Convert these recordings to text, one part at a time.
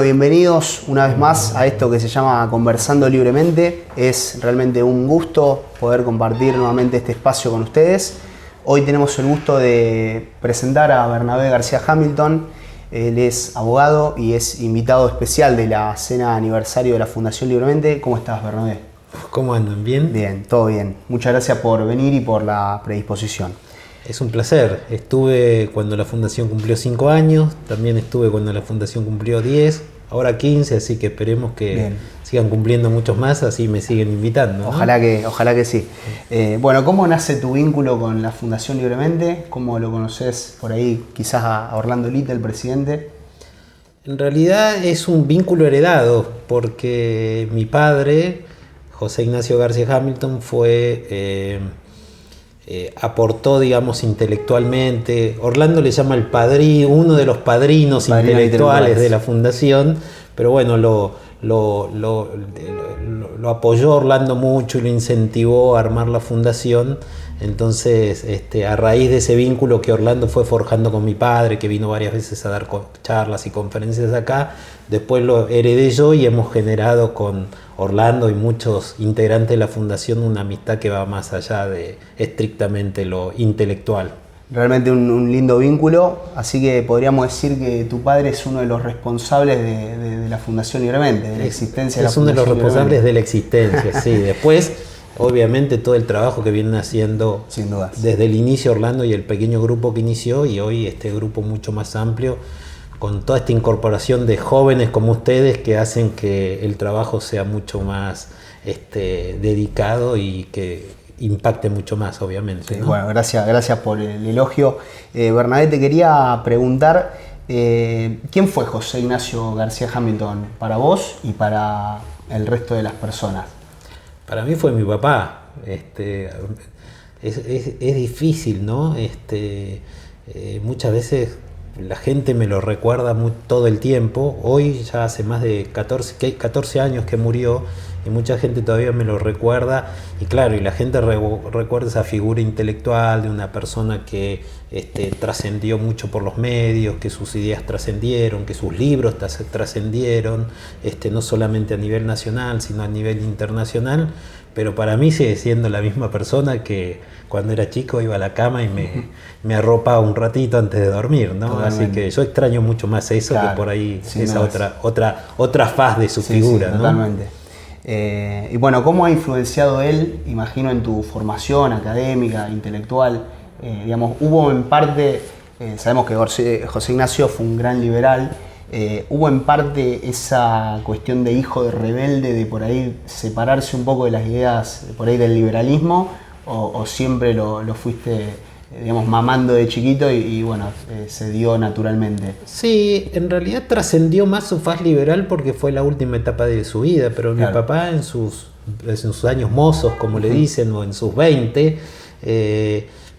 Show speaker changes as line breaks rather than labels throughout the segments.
Bueno, bienvenidos una vez más a esto que se llama Conversando Libremente. Es realmente un gusto poder compartir nuevamente este espacio con ustedes. Hoy tenemos el gusto de presentar a Bernabé García Hamilton. Él es abogado y es invitado especial de la cena aniversario de la Fundación Libremente. ¿Cómo estás, Bernabé?
¿Cómo andan? ¿Bien?
Bien, todo bien. Muchas gracias por venir y por la predisposición.
Es un placer. Estuve cuando la Fundación cumplió 5 años, también estuve cuando la Fundación cumplió 10, ahora 15, así que esperemos que sigan cumpliendo muchos más, así me siguen invitando, ¿no?
Ojalá que sí. Bueno, ¿cómo nace tu vínculo con la Fundación Libremente? ¿Cómo lo conoces por ahí, quizás a Orlando Lita, el presidente?
En realidad es un vínculo heredado, porque mi padre, José Ignacio García Hamilton, aportó, digamos, intelectualmente. Orlando le llama el padrino, uno de los padrinos intelectuales de la fundación, pero bueno, lo apoyó Orlando mucho y lo incentivó a armar la fundación. Entonces, a raíz de ese vínculo que Orlando fue forjando con mi padre, que vino varias veces a dar charlas y conferencias acá, después lo heredé yo y hemos generado con Orlando y muchos integrantes de la fundación una amistad que va más allá de estrictamente lo intelectual.
Realmente un lindo vínculo, así que podríamos decir que tu padre es uno de los responsables de la Fundación Libremente, de la existencia de la Fundación.
Es uno de los responsables de la existencia, sí. Después, obviamente, todo el trabajo que vienen haciendo desde el inicio Orlando y el pequeño grupo que inició, y hoy este grupo mucho más amplio, con toda esta incorporación de jóvenes como ustedes que hacen que el trabajo sea mucho más dedicado y que impacte mucho más, obviamente, ¿no?
Bueno, gracias por el elogio. Bernabé, te quería preguntar, ¿quién fue José Ignacio García Hamilton para vos y para el resto de las personas?
Para mí fue mi papá. Es difícil, ¿no? Muchas veces la gente me lo recuerda todo el tiempo. Hoy ya hace más de 14 años que murió y mucha gente todavía me lo recuerda. Y claro, y la gente recuerda esa figura intelectual de una persona que trascendió mucho por los medios, que sus ideas trascendieron, que sus libros trascendieron, no solamente a nivel nacional, sino a nivel internacional. Pero para mí sigue siendo la misma persona que cuando era chico iba a la cama y me arropaba un ratito antes de dormir, ¿no? Totalmente. Así que yo extraño mucho más eso, claro, que por ahí esa otra faz de su figura,
sí,
¿no?
Totalmente. Y bueno, ¿cómo ha influenciado él, imagino, en tu formación académica, intelectual? Digamos, hubo en parte, sabemos que José Ignacio fue un gran liberal. ¿Hubo en parte esa cuestión de hijo de rebelde, de por ahí separarse un poco de las ideas por ahí del liberalismo, o siempre lo fuiste, digamos, mamando de chiquito y bueno, se dio naturalmente?
Sí, en realidad trascendió más su faz liberal porque fue la última etapa de su vida, pero claro, mi papá en sus años mozos, como le dicen, o en sus 20,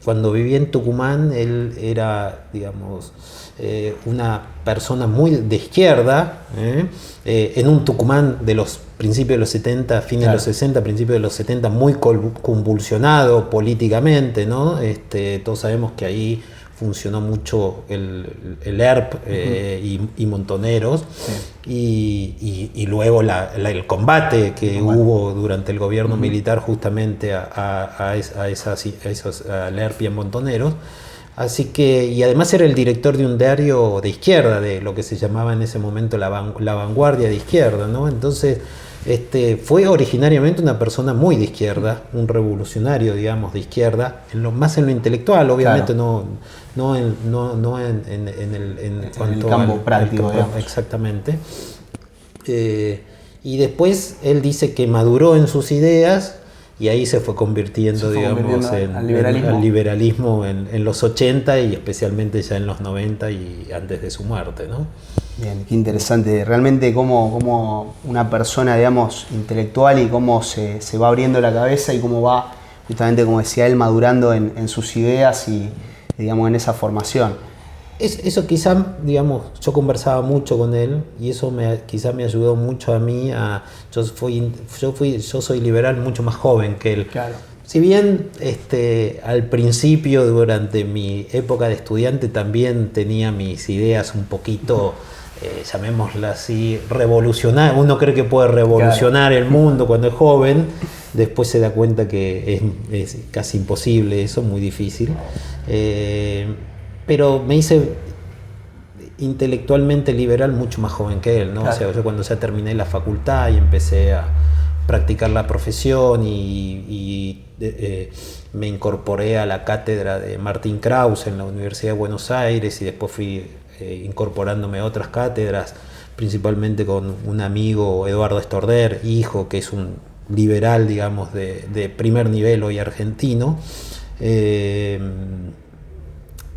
cuando vivía en Tucumán, él era, digamos, una persona muy de izquierda, en un Tucumán de los principios de los 70, fines de los 60, principios de los 70, muy convulsionado políticamente, ¿no? Todos sabemos que ahí funcionó mucho el ERP y Montoneros, y luego el combate que hubo durante el gobierno militar justamente al ERP y a Montoneros. Así que, y además era el director de un diario de izquierda, de lo que se llamaba en ese momento la vanguardia de izquierda, ¿no? Entonces, fue originariamente una persona muy de izquierda, un revolucionario, digamos, de izquierda, más en lo intelectual, obviamente, claro, no en
el campo práctico, digamos.
Exactamente. Y después él dice que maduró en sus ideas. Y ahí se fue convirtiendo, digamos, al liberalismo en los 80 y especialmente ya en los 90 y antes de su muerte, ¿no?
Bien, qué interesante. Realmente cómo una persona, digamos, intelectual y cómo se va abriendo la cabeza y cómo va, justamente como decía él, madurando en sus ideas y, digamos, en esa formación.
Eso quizá, digamos, yo conversaba mucho con él y eso quizá me ayudó mucho a mí. Yo soy liberal mucho más joven que él.
Claro.
Si bien al principio, durante mi época de estudiante, también tenía mis ideas un poquito llamémosla así, revolucionar. Uno cree que puede revolucionar el mundo cuando es joven, después se da cuenta que es casi imposible eso, muy difícil. Pero me hice intelectualmente liberal mucho más joven que él, ¿no? O sea, yo cuando ya terminé la facultad y empecé a practicar la profesión y me incorporé a la cátedra de Martín Krause en la Universidad de Buenos Aires y después fui incorporándome a otras cátedras, principalmente con un amigo, Eduardo Estorder, hijo, que es un liberal, digamos, de primer nivel hoy argentino.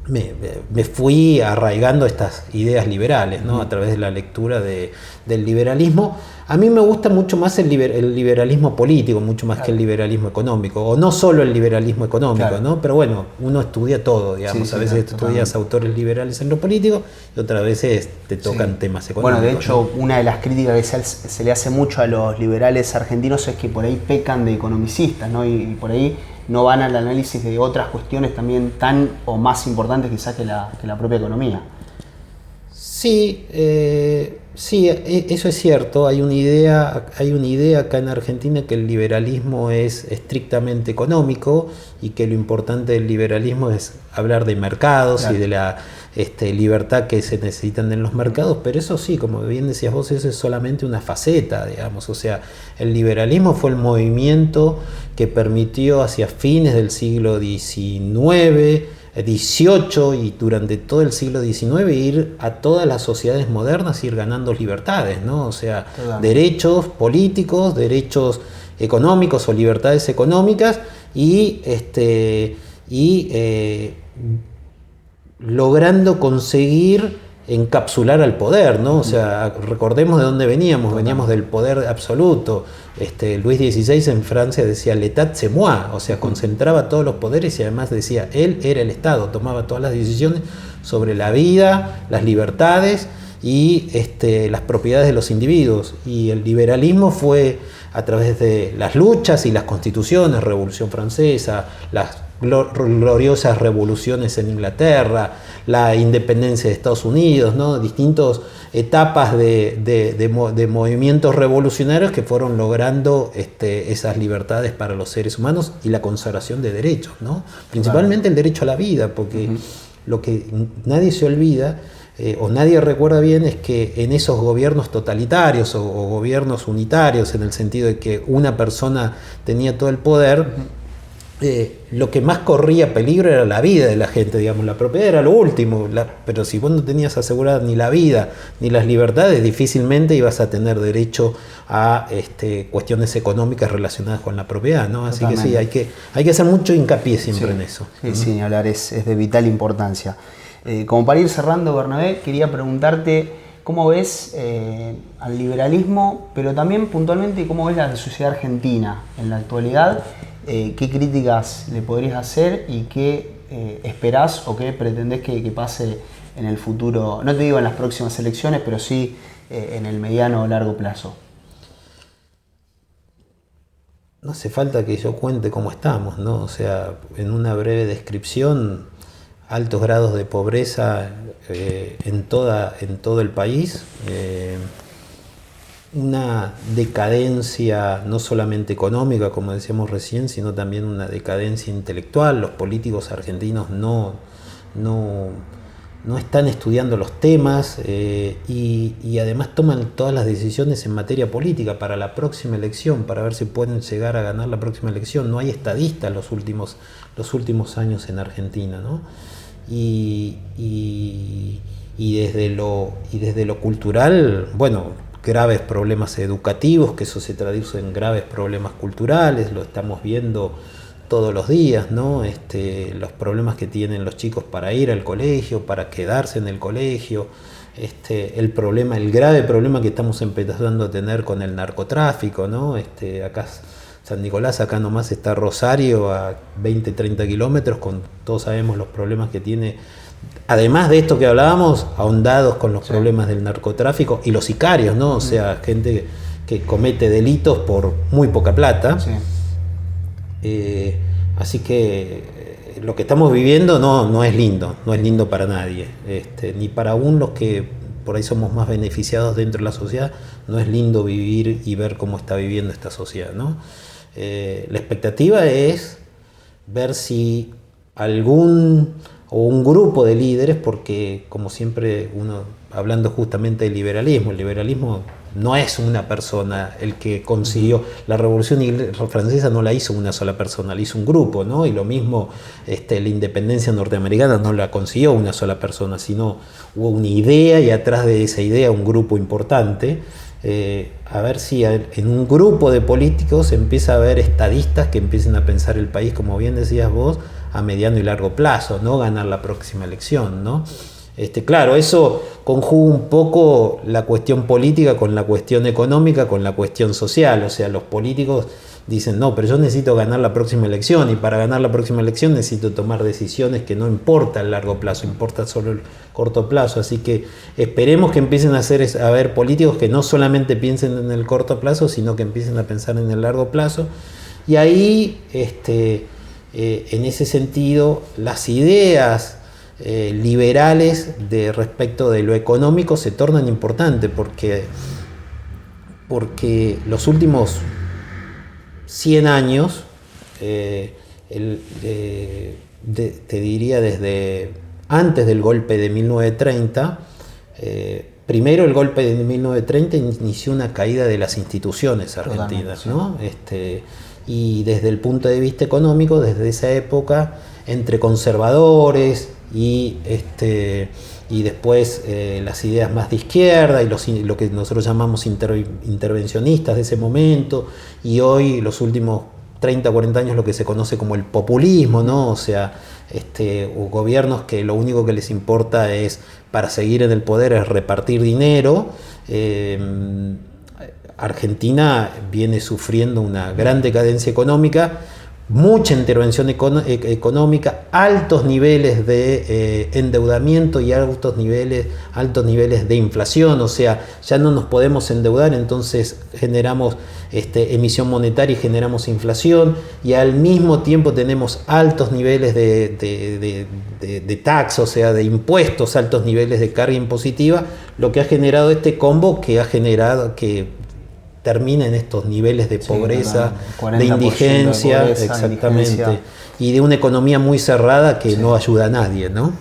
Me fui arraigando estas ideas liberales, ¿no? A través de la lectura del liberalismo. A mí me gusta mucho más el liberalismo político, mucho más que el liberalismo económico, o no solo el liberalismo económico, ¿no? Pero bueno, uno estudia todo, digamos. A veces estudias autores liberales en lo político y otras veces te tocan temas económicos.
Bueno, de hecho, una de las críticas que se le hace mucho a los liberales argentinos es que por ahí pecan de economicistas, ¿no? Y por ahí no van al análisis de otras cuestiones también tan o más importantes quizás que la propia economía.
Sí, eso es cierto. Hay una idea acá en Argentina que el liberalismo es estrictamente económico y que lo importante del liberalismo es hablar de mercados y de la libertad que se necesitan en los mercados, pero eso sí, como bien decías vos, eso es solamente una faceta, digamos. O sea, el liberalismo fue el movimiento que permitió hacia fines del siglo XIX, XVIII y durante todo el siglo XIX ir a todas las sociedades modernas, ir ganando libertades, ¿no? O sea, derechos políticos, derechos económicos o libertades económicas y logrando conseguir encapsular al poder, ¿no? O sea, recordemos de dónde veníamos del poder absoluto. Luis XVI en Francia decía l'état c'est moi, o sea, concentraba todos los poderes y además decía, él era el Estado, tomaba todas las decisiones sobre la vida, las libertades y las propiedades de los individuos. Y el liberalismo fue a través de las luchas y las constituciones, Revolución Francesa, las gloriosas revoluciones en Inglaterra, la independencia de Estados Unidos, ¿no? Distintas etapas de movimientos revolucionarios que fueron logrando esas libertades para los seres humanos y la consagración de derechos, ¿no? Principalmente el derecho a la vida, porque lo que nadie se olvida o nadie recuerda bien es que en esos gobiernos totalitarios o gobiernos unitarios, en el sentido de que una persona tenía todo el poder, lo que más corría peligro era la vida de la gente, digamos, la propiedad era lo último, pero si vos no tenías asegurada ni la vida ni las libertades, difícilmente ibas a tener derecho a cuestiones económicas relacionadas con la propiedad, ¿no? Así Totalmente. Que sí, hay que hacer mucho hincapié siempre en eso.
Sí, sin hablar, es de vital importancia. Como para ir cerrando, Bernabé, quería preguntarte cómo ves al liberalismo, pero también puntualmente cómo ves la sociedad argentina en la actualidad. ¿Qué críticas le podrías hacer y qué esperás o qué pretendés que pase en el futuro? No te digo en las próximas elecciones, pero sí en el mediano o largo plazo.
No hace falta que yo cuente cómo estamos, ¿no? O sea, en una breve descripción, altos grados de pobreza en todo el país, una decadencia no solamente económica, como decíamos recién, sino también una decadencia intelectual. Los políticos argentinos no están estudiando los temas y además toman todas las decisiones en materia política para la próxima elección, para ver si pueden llegar a ganar la próxima elección. No hay estadistas los últimos años en Argentina, ¿no? Y desde lo cultural, bueno, graves problemas educativos, que eso se traduce en graves problemas culturales, lo estamos viendo todos los días, ¿no? Los problemas que tienen los chicos para ir al colegio, para quedarse en el colegio, el grave problema que estamos empezando a tener con el narcotráfico, ¿no? Acá San Nicolás, acá nomás está Rosario a 20, 30 kilómetros, todos sabemos los problemas que tiene. Además de esto que hablábamos, ahondados con los problemas del narcotráfico y los sicarios, ¿no? O sea, gente que comete delitos por muy poca plata. Sí. Así que lo que estamos viviendo no es lindo para nadie, ni para aún los que por ahí somos más beneficiados dentro de la sociedad, no es lindo vivir y ver cómo está viviendo esta sociedad, ¿no? La expectativa es ver si algún o un grupo de líderes, porque como siempre uno, hablando justamente del liberalismo, el liberalismo no es una persona el que consiguió, la Revolución Francesa no la hizo una sola persona, la hizo un grupo, ¿no? Y lo mismo la independencia norteamericana no la consiguió una sola persona, sino hubo una idea y atrás de esa idea un grupo importante. A ver si en un grupo de políticos empieza a haber estadistas que empiecen a pensar el país, como bien decías vos, a mediano y largo plazo, no ganar la próxima elección, ¿no? Claro, eso conjuga un poco la cuestión política con la cuestión económica, con la cuestión social. O sea, los políticos dicen, no, pero yo necesito ganar la próxima elección, y para ganar la próxima elección necesito tomar decisiones que no importa el largo plazo, importa solo el corto plazo. Así que esperemos que empiecen a haber políticos que no solamente piensen en el corto plazo, sino que empiecen a pensar en el largo plazo. Y ahí, en ese sentido, las ideas liberales respecto de lo económico se tornan importantes, porque los últimos 100 años, te diría desde antes del golpe de 1930, primero el golpe de 1930 inició una caída de las instituciones argentinas, ¿no? Y desde el punto de vista económico, desde esa época, entre conservadores y después las ideas más de izquierda y lo que nosotros llamamos intervencionistas de ese momento, y hoy los últimos 30 o 40 años lo que se conoce como el populismo, ¿no? O sea, o gobiernos que lo único que les importa es, para seguir en el poder, es repartir dinero. Argentina viene sufriendo una gran decadencia económica, mucha intervención económica, altos niveles de endeudamiento y altos niveles de inflación. O sea, ya no nos podemos endeudar, entonces generamos emisión monetaria y generamos inflación, y al mismo tiempo tenemos altos niveles de tax, o sea, de impuestos, altos niveles de carga impositiva, lo que ha generado este combo que ha generado que termina en estos niveles de pobreza, de indigencia, de pobreza, exactamente, indigencia, y de una economía muy cerrada que no ayuda a nadie, ¿no?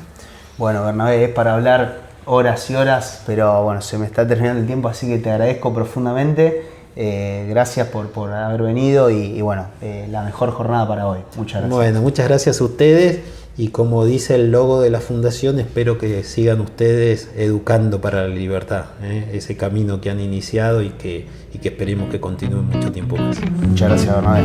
Bueno, Bernabé, es para hablar horas y horas, pero bueno, se me está terminando el tiempo, así que te agradezco profundamente. Gracias por haber venido y bueno, la mejor jornada para hoy. Muchas gracias.
Bueno, muchas gracias a ustedes, y como dice el logo de la fundación, espero que sigan ustedes educando para la libertad, ese camino que han iniciado y que esperemos que continúe mucho tiempo más.
Muchas gracias, Bernabé.